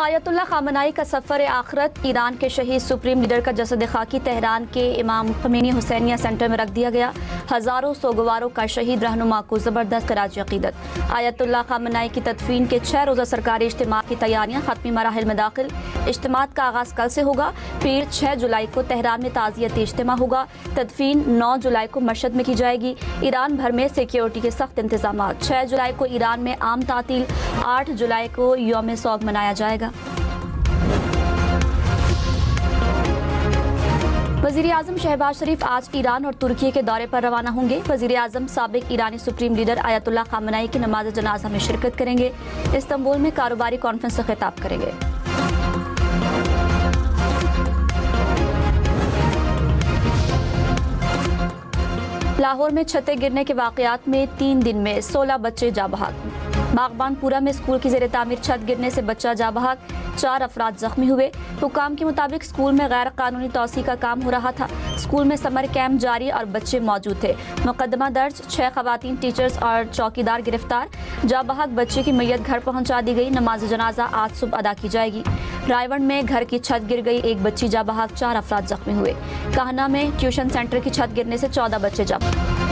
Ayatollah खामनाई का सफ़र आखिरत, Iran के शहीद सुप्रीम लीडर का जसद खाकी तेहरान के इमाम खमीनी हुसैनिया सेंटर में रख दिया गया। हज़ारों सोगवारों का शहीद रहनुमा को ज़बरदस्त खराज अक़ीदत। आयतुल्लाह खामनाई की तदफीन के 6 रोज़ा सरकारी इज्तिमा की तैयारियाँ ख़त्मी मराहिल में दाखिल। इज्तिमात का आगाज़ कल से होगा। फिर 6 जुलाई को तेहरान में ताज़ियती इज्तिमा होगा। तदफीन 9 जुलाई को मशहद में की जाएगी। ईरान भर में सिक्योरिटी के सख्त इंतजाम। 6 जुलाई को ईरान में आम तातील, 8 जुलाई को यौम सौग मनाया जाएगा। वज़ीर आज़म शहबाज शरीफ आज ईरान और तुर्की के दौरे पर रवाना होंगे। वज़ीर आज़म साबिक ईरानी सुप्रीम लीडर आयतुल्लाह खामनाई की नमाज जनाजा में शिरकत करेंगे। इस्तांबुल में कारोबारी कॉन्फ्रेंस से खिताब करेंगे। लाहौर में छतें गिरने के वाक़यात में 3 दिन में 16 बच्चे जा बहक। बागबानपुरा में स्कूल की ज़ेर तामीर छत गिरने से बच्चा जा बहक, 4 अफराद जख्मी हुए। हुकाम के मुताबिक स्कूल में गैर कानूनी तौसी का काम हो रहा था। स्कूल में समर कैंप जारी और बच्चे मौजूद थे। मुकदमा दर्ज, 6 खवातीन टीचर्स और चौकीदार गिरफ्तार। जा बहक बच्चे की मैयत घर पहुंचा दी गई। नमाज जनाजा आज सुबह अदा की जाएगी। रायवंड में घर की छत गिर गई, 1 बच्ची जा बहक, 4 अफराद जख्मी हुए। काहना में ट्यूशन सेंटर की छत गिरने से 14 बच्चे जा बहक।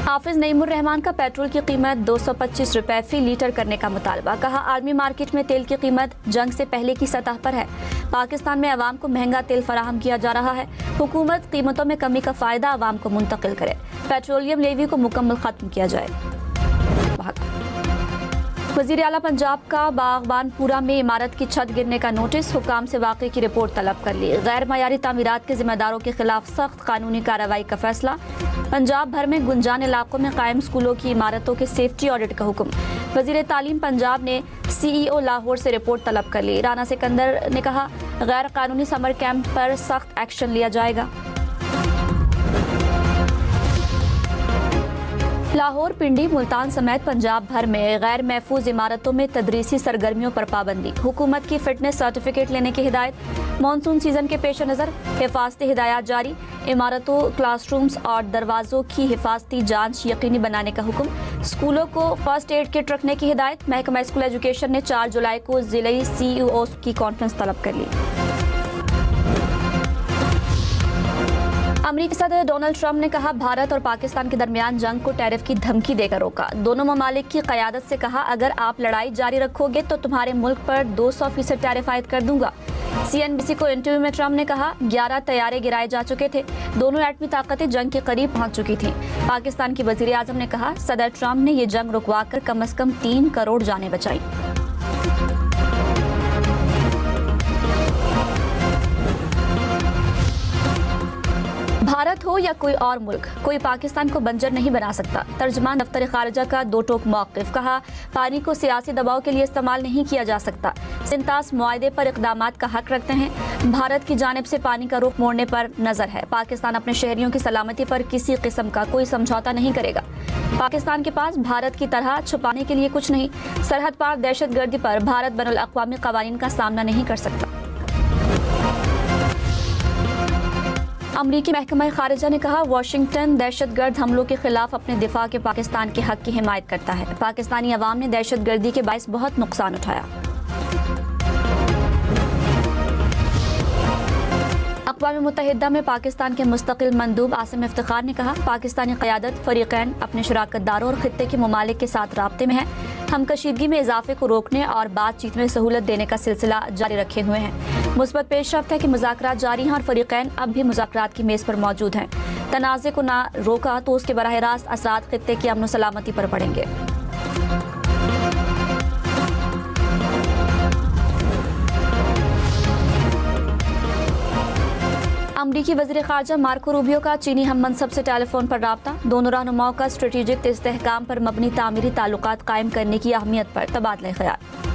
हाफिज नईमुर रहमान का पेट्रोल की कीमत 225 रुपए फी लीटर करने का मुतालबा। कहा, आलमी मार्केट में तेल की कीमत जंग से पहले की सतह पर है। पाकिस्तान में अवाम को महंगा तेल फराहम किया जा रहा है। हुकूमत कीमतों में कमी का फायदा अवाम को मुंतकिल करे। पेट्रोलियम लेवी को मुकम्मल खत्म किया जाए। वज़ीर आला पंजाब का बागबानपुरा में इमारत की छत गिरने का नोटिस। हुकाम से वाक़े की रिपोर्ट तलब कर ली। गैर मयारी तामीरात के जिम्मेदारों के खिलाफ सख्त कानूनी कार्रवाई का फैसला। पंजाब भर में गुंजान इलाकों में कायम स्कूलों की इमारतों के सेफ्टी ऑडिट का हुक्म। वज़ीर तालीम पंजाब ने CEO लाहौर से रिपोर्ट तलब कर ली। राना सिकंदर ने कहा, गैर कानूनी समर कैंप पर सख्त एक्शन लिया जाएगा। लाहौर, पिंडी, मुल्तान समेत पंजाब भर में गैर महफूज इमारतों में तदरीसी सरगर्मियों पर पाबंदी। हुकूमत की फिटनेस सर्टिफिकेट लेने की हिदायत। मानसून सीजन के पेश नज़र हिफाजती हिदायत जारी। इमारतों, क्लासरूम्स और दरवाज़ों की हिफाजती जांच यकीनी बनाने का हुक्म। स्कूलों को फर्स्ट एड किट रखने की हिदायत। महकमा स्कूल एजुकेशन ने 4 जुलाई को ज़िले CEO की कॉन्फ्रेंस तलब कर ली। अमेरिकी सदर डोनाल्ड ट्रंप ने कहा, भारत और पाकिस्तान के दरमियान जंग को टैरिफ की धमकी देकर रोका। दोनों ममालिक की क़यादत से कहा, अगर आप लड़ाई जारी रखोगे तो तुम्हारे मुल्क पर 200% टैरिफ आयद कर दूंगा। CNBC को इंटरव्यू में ट्रंप ने कहा, 11 तैयारे गिराए जा चुके थे। दोनों एटमी ताकतें जंग के करीब पहुंच चुकी थीं। पाकिस्तान की वज़ीर आज़म ने कहा, सदर ट्रंप ने ये जंग रुकवाकर कम से कम 3 करोड़ जानें बचाई। भारत हो या कोई और मुल्क, कोई पाकिस्तान को बंजर नहीं बना सकता। तर्जमान दफ्तर खारिजा का 2 टोक मौक़िफ़। कहा, पानी को सियासी दबाव के लिए इस्तेमाल नहीं किया जा सकता। सिंतास मुआहदे पर इक़दामात का हक रखते हैं। भारत की जानिब से पानी का रुख मोड़ने पर नज़र है। पाकिस्तान अपने शहरियों की सलामती पर किसी किस्म का कोई समझौता नहीं करेगा। पाकिस्तान के पास भारत की तरह छुपाने के लिए कुछ नहीं। सरहद पार दहशत गर्दी पर भारत बैनुल अक़वामी क़वानीन का सामना नहीं कर सकता। अमरीकी महकमा खारिजा ने कहा, वाशिंगटन दहशतगर्द हमलों के खिलाफ अपने दिफा के पाकिस्तान के हक की हिमायत करता है। पाकिस्तानी अवाम ने दहशतगर्दी के बायस बहुत नुकसान उठाया। अक़वाम मुत्तहिदा में पाकिस्तान के मुस्तकिल मंदूब आसिम इफ्तिखार ने कहा, पाकिस्तानी क़यादत फ़रीक़ैन अपने शराकतदारों और ख़ित्ते के ममालिक के साथ राब्ते में है। हम कशीदगी में इजाफे को रोकने और बातचीत में सहूलत देने का सिलसिला जारी रखे हुए हैं। मुस्बत पेशरफ्त है कि मुज़ाकरात जारी हैं और फ़रीक़ैन अब भी मुज़ाकरात की मेज़ पर मौजूद हैं। तनाज़े को ना रोका तो उसके बराह रास्त असरात ख़ित्ते की अमन सलामती पर पड़ेंगे। अमरीकी वज़ीर ख़ारजा मार्को रूबियो का चीनी हम मनसब से टेलीफोन पर राब्ता। दोनों रहनुमाओं का स्ट्रेटेजिक इस्तेहकाम पर मबनी तामीरी ताल्लुकात कायम करने की अहमियत पर तबादला ख़याल।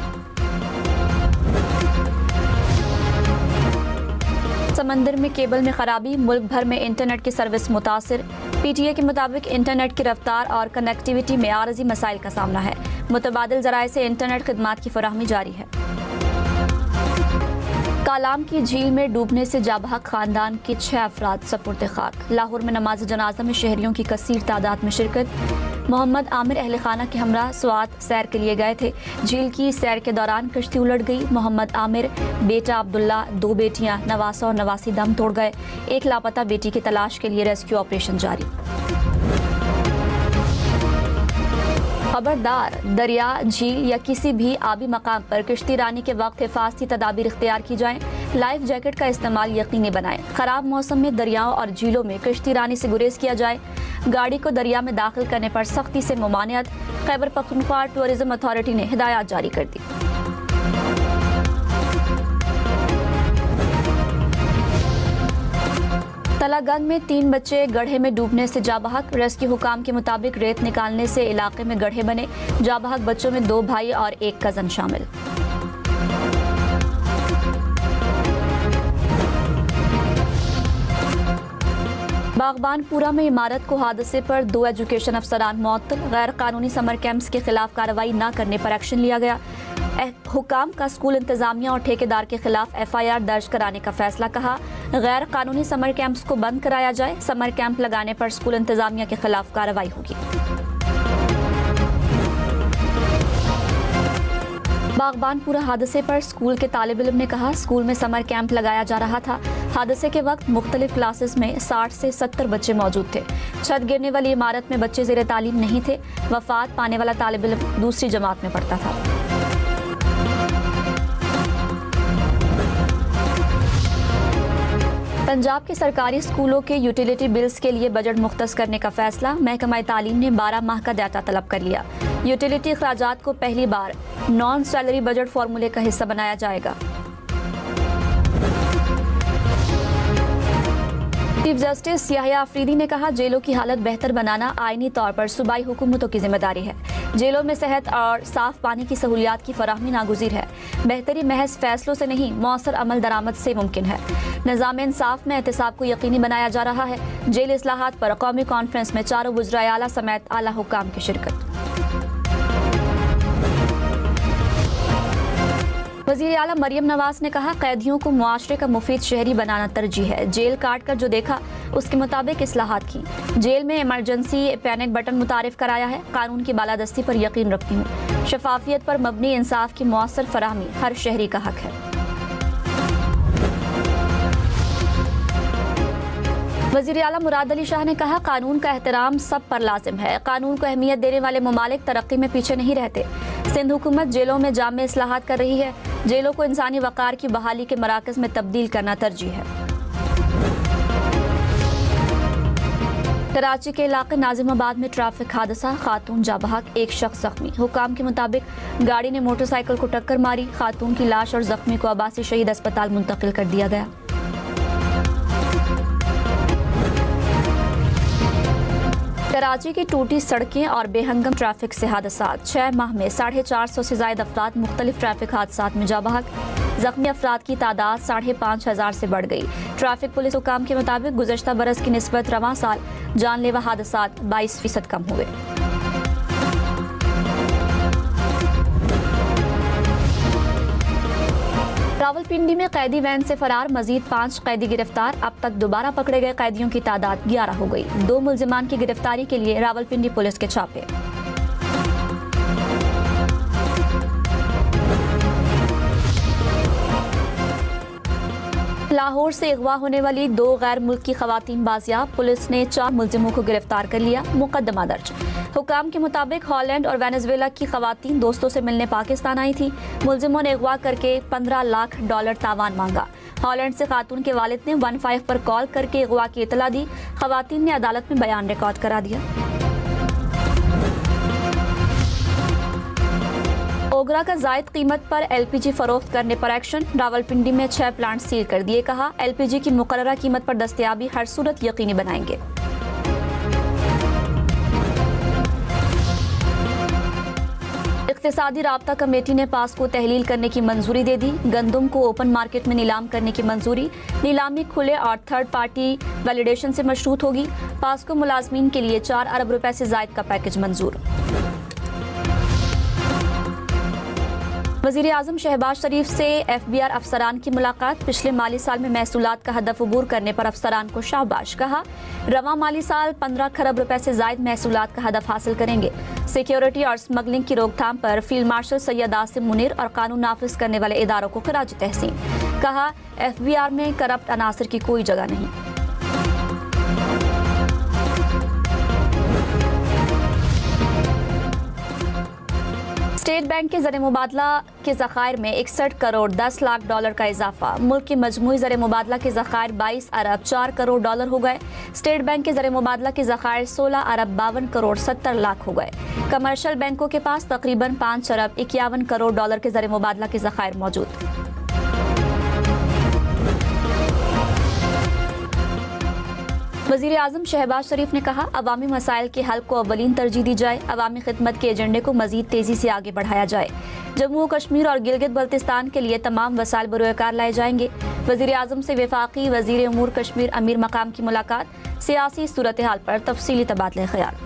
समंदर में केबल में खराबी, मुल्क भर में इंटरनेट की सर्विस मुतासिर। PTA के मुताबिक इंटरनेट की रफ्तार और कनेक्टिविटी में आरज़ी मसाइल का सामना है। मुतबादिल ज़राए से इंटरनेट खिदमात की फराहमी जारी है। कालाम की झील में डूबने से जाबहक खानदान के 6 अफराद सपुर्द खाक। लाहौर में नमाज जनाजा में शहरियों की कसीर तादाद में शिरकत। محمد عامر اہل خانہ کے ہمراہ سوات سیر کے لیے گئے تھے. جھیل کی سیر کے دوران کشتی الٹ گئی. محمد عامر، بیٹا عبداللہ، 2 بیٹیاں نواسہ اور نواسی دم توڑ گئے. ایک لاپتہ بیٹی کی تلاش کے لیے ریسکیو آپریشن جاری. خبردار، دریا، جھیل یا کسی بھی آبی مقام پر کشتی رانی کے وقت حفاظتی تدابیر اختیار کی جائیں. لائف جیکٹ کا استعمال یقینی بنائیں. خراب موسم میں دریاؤں اور جھیلوں میں کشتی رانی سے گریز کیا جائے. گاڑی کو دریا میں داخل کرنے پر سختی سے ممانعت. خیبر پختونخوا ٹورزم اتھارٹی نے ہدایات جاری کر دی. تلا گنگ میں 3 بچے گڑھے میں ڈوبنے سے جاں بحق. ریسکیو حکام کے مطابق ریت نکالنے سے علاقے میں گڑھے بنے. جاں بحق بچوں میں 2 بھائی اور 1 کزن شامل. باغبان پورہ میں عمارت کو حادثے پر 2 ایجوکیشن افسران معطل. غیر قانونی سمر کیمپس کے خلاف کارروائی نہ کرنے پر ایکشن لیا گیا. حکام کا اسکول انتظامیہ اور ٹھیکیدار کے خلاف FIR درج کرانے کا فیصلہ. کہا غیر قانونی سمر کیمپس کو بند کرایا جائے. سمر کیمپ لگانے پر اسکول انتظامیہ کے خلاف کارروائی ہوگی. باغبان پورہ حادثے پر اسکول کے طالب علم نے کہا اسکول میں سمر کیمپ لگایا جا رہا تھا. حادثے کے وقت مختلف کلاسز میں 60 سے 70 بچے موجود تھے. چھت گرنے والی عمارت میں بچے زیر تعلیم نہیں تھے. وفات پانے والا طالب علم دوسری جماعت میں پڑھتا تھا. پنجاب کے سرکاری اسکولوں کے یوٹیلیٹی بلز کے لیے بجٹ مختص کرنے کا فیصلہ. محکمہ تعلیم نے 12 ماہ کا ڈیٹا طلب کر لیا. یوٹیلیٹی اخراجات کو پہلی بار نان سیلری بجٹ فارمولے کا حصہ بنایا جائے گا. چیف جسٹس یحییٰ آفریدی نے کہا جیلوں کی حالت بہتر بنانا آئینی طور پر صوبائی حکومتوں کی ذمہ داری ہے. جیلوں میں صحت اور صاف پانی کی سہولیات کی فراہمی ناگزیر ہے. بہتری محض فیصلوں سے نہیں مؤثر عمل درآمد سے ممکن ہے. نظام انصاف میں احتساب کو یقینی بنایا جا رہا ہے. جیل اصلاحات پر قومی کانفرنس میں 4 وزرائے اعلیٰ سمیت اعلیٰ حکام کی شرکت. وزیر اعلیٰ مریم نواز نے کہا قیدیوں کو معاشرے کا مفید شہری بنانا ترجیح ہے. جیل کاٹ کر جو دیکھا اس کے مطابق اصلاحات کی. جیل میں ایمرجنسی پینک بٹن متعارف کرایا ہے. قانون کی بالادستی پر یقین رکھتی ہوں. شفافیت پر مبنی انصاف کی مؤثر فراہمی ہر شہری کا حق ہے. وزیر اعلیٰ مراد علی شاہ نے کہا قانون کا احترام سب پر لازم ہے. قانون کو اہمیت دینے والے ممالک ترقی میں پیچھے نہیں رہتے. سندھ حکومت جیلوں میں جامع اصلاحات کر رہی ہے. جیلوں کو انسانی وقار کی بحالی کے مراکز میں تبدیل کرنا ترجیح ہے. کراچی کے علاقے ناظم آباد میں ٹریفک حادثہ. خاتون جاں بحق، 1 شخص زخمی. حکام کے مطابق گاڑی نے موٹر سائیکل کو ٹکر ماری. خاتون کی لاش اور زخمی کو عباسی شہید اسپتال منتقل کر دیا گیا. کراچی کی ٹوٹی سڑکیں اور بے ہنگم ٹریفک سے حادثات. 6 ماہ میں 450 سے زائد افراد مختلف ٹریفک حادثات میں جاں بحق. زخمی افراد کی تعداد 5,500 سے بڑھ گئی. ٹریفک پولیس حکام کے مطابق گزشتہ برس کی نسبت رواں سال جان لیوا حادثات 22% کم ہوئے. راولپنڈی میں قیدی وین سے فرار، مزید 5 قیدی گرفتار. اب تک دوبارہ پکڑے گئے قیدیوں کی تعداد 11 ہو گئی. 2 ملزمان کی گرفتاری کے لیے راولپنڈی پولیس کے چھاپے. لاہور سے اغوا ہونے والی 2 غیر ملکی خواتین بازیاب. پولیس نے 4 ملزموں کو گرفتار کر لیا. مقدمہ درج. حکام کے مطابق ہالینڈ اور وینزویلا کی خواتین دوستوں سے ملنے پاکستان آئی تھیں. ملزموں نے اغوا کر کے $15 لاکھ تاوان مانگا. ہالینڈ سے خاتون کے والد نے 15 پر کال کر کے اغوا کی اطلاع دی. خواتین نے عدالت میں بیان ریکارڈ کرا دیا. اوگرا کا زائد قیمت پر LPG فروخت کرنے پر ایکشن. راولپنڈی میں 6 پلانٹ سیل کر دیے. کہا LPG کی مقررہ قیمت پر دستیابی ہر صورت یقینی بنائیں گے. اقتصادی رابطہ کمیٹی نے پاسکو تحلیل کرنے کی منظوری دے دی. گندم کو اوپن مارکیٹ میں نیلام کرنے کی منظوری. نیلامی کھلے اور تھرڈ پارٹی ویلیڈیشن سے مشروط ہوگی. پاسکو ملازمین کے لیے 4 ارب روپے سے زائد کا پیکج منظور. वज़ीर आज़म शहबाज शरीफ से FBR अफसरान की मुलाकात। पिछले माली साल में महसूलात का हदफ अबूर करने पर अफसरान को शाबाश कहा। रवां माली साल 15 खरब रुपए से जायद महसूलात का हदफ हासिल करेंगे। सिक्योरिटी और स्मगलिंग की रोकथाम पर फील्ड मार्शल सैयद आसिम मुनीर और कानून नाफिज करने वाले इदारों को खराज तहसीन। कहा, FBR में करप्ट अनासर की कोई जगह नहीं। स्टेट बैंक के ज़र मुबादला के ज़खायर में 61 करोड़ 10 लाख डॉलर का इजाफा। मुल्क के मजमूई ज़र मुबादला के ज़खायर 22 अरब 4 करोड़ डॉलर हो गए। स्टेट बैंक के ज़र मुबादला के ज़खायर 16 अरब 52 करोड़ 70 लाख हो गए। कमर्शियल बैंकों के पास तकरीबन 5 अरब 51 करोड़ डॉलर के ज़र मुबादला के ज़खायर मौजूद। वज़ीर आज़म शहबाज शरीफ ने कहा, अवामी मसाइल के हल को अव्वलीन तरजीह दी जाए। अवामी खिदमत के एजेंडे को मज़ीद तेज़ी से आगे बढ़ाया जाए। जम्मू और कश्मीर और गिलगित बल्तिस्तान के लिए तमाम वसाइल बरोकार लाए जाएंगे। वज़ीर आज़म से वफाकी वज़ीर उमूर कश्मीर अमीर मकाम की मुलाकात। सियासी सूरत हाल पर तफसीली तबादले ख्याल।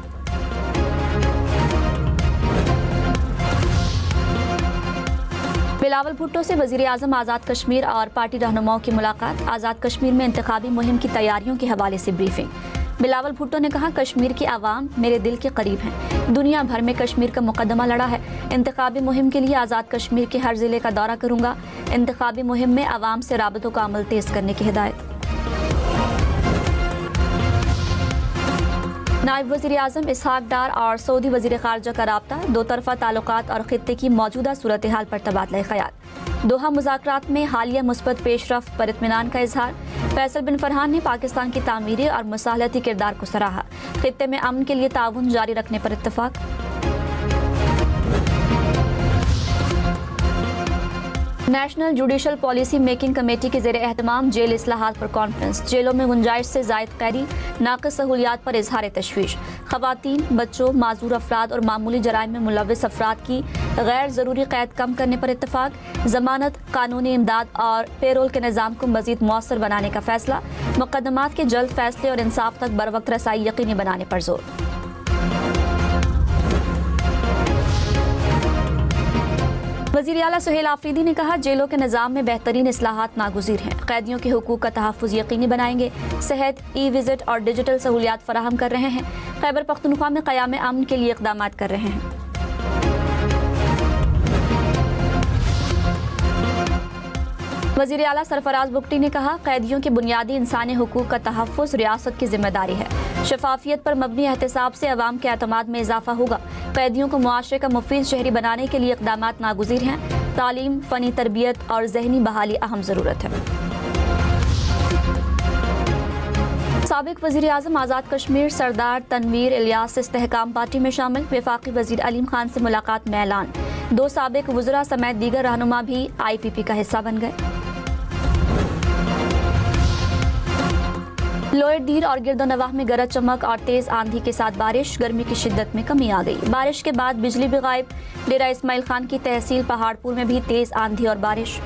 बिलावल भुट्टो से वज़ीर आज़म आज़ाद कश्मीर और पार्टी रहनुमाओं की मुलाकात। आज़ाद कश्मीर में इंतखाबी मुहिम की तैयारियों के हवाले से ब्रीफिंग। बिलावल भुट्टो ने कहा, कश्मीर की आवाम मेरे दिल के करीब हैं। दुनिया भर में कश्मीर का मुकदमा लड़ा है। इंतखाबी मुहिम के लिए आज़ाद कश्मीर के हर ज़िले का दौरा करूँगा। इंतखाबी मुहिम में आवाम से राबतों का अमल तेज़ करने की हिदायत। नायब वज़ीर आज़म इसहाक डार और सऊदी वज़ीर ख़ारजा का राब्ता। दो तरफ़ा ताल्लुकात और ख़ित्ते की मौजूदा सूरत हाल पर तबादला ख़याल। दोहा मुज़ाकरात में हालिया मुस्बत पेशरफ़्त पर इत्मीनान का इजहार। फैसल बिन फरहान ने पाकिस्तान की तामीरी और मुसालहती किरदार को सराहा। ख़ित्ते में अमन के लिए ताउन जारी रखने पर इत्तफ़ाक़। National judicial policy making committee के ज़ेर एहतमाम जेल इस्लाहात पर कॉन्फ्रेंस। जेलों में गुंजाइश से ज़ायद कैदी, नाक़िस सहूलियात पर इजहार तशवीश। ख़वातीन, बच्चों, माजूर अफराद और मामूली जराइम में मुलव्वस अफराद की गैर ज़रूरी क़ैद कम करने पर इत्तफ़ाक़। ज़मानत, कानूनी इमदाद और पेरोल के निज़ाम को मज़ीद मौसर बनाने का फ़ैसला। मुक़दमात के जल्द फ़ैसले और इंसाफ तक बरवक्त रसाई यकीनी बनाने पर जोर। वज़ीर आला सुहेल आफरीदी ने कहा, जेलों के निज़ाम में बेहतरीन इस्लाहात नागुज़ीर हैं। कैदियों के हुकूक का तहफ़्फ़ुज़ यकीनी बनाएंगे। सेहत, ई-विज़िट और डिजिटल सहूलियात फराहम कर रहे हैं। खैबर पख्तूनख्वा में क़याम अमन के लिए इक़दाम कर रहे हैं। वज़ीर आला सरफराज बुगटी ने कहा, कैदियों के बुनियादी इंसानी हुकूक का तहफ़्फ़ुज़ रियासत की ज़िम्मेदारी है। शफाफियत पर मबनी एहतसाब से अवाम के एतमाद में इजाफा होगा। कैदियों को मुआशरे का मुफीद शहरी बनाने के लिए इक़दामात नागुज़ीर हैं। तालीम, फ़नी तरबियत और ज़हनी बहाली अहम ज़रूरत है। साबिक़ वज़ीर आज़म आज़ाद कश्मीर सरदार तनवीर इलियास इस्तेहकाम पार्टी में शामिल। वफाकी वज़ीर अलीम खान से मुलाकात में ऐलान। दो साबिक़ वज़रा समेत दीगर रहनुमा भी IPP का हिस्सा बन गए। लोअर डीर और गिरदोनवाह में गरज चमक और तेज आंधी के साथ बारिश। गर्मी की शिद्दत में कमी आ गई। बारिश के बाद बिजली भी गायब। डेरा इस्माइल खान की तहसील पहाड़पुर में भी तेज आंधी और बारिश।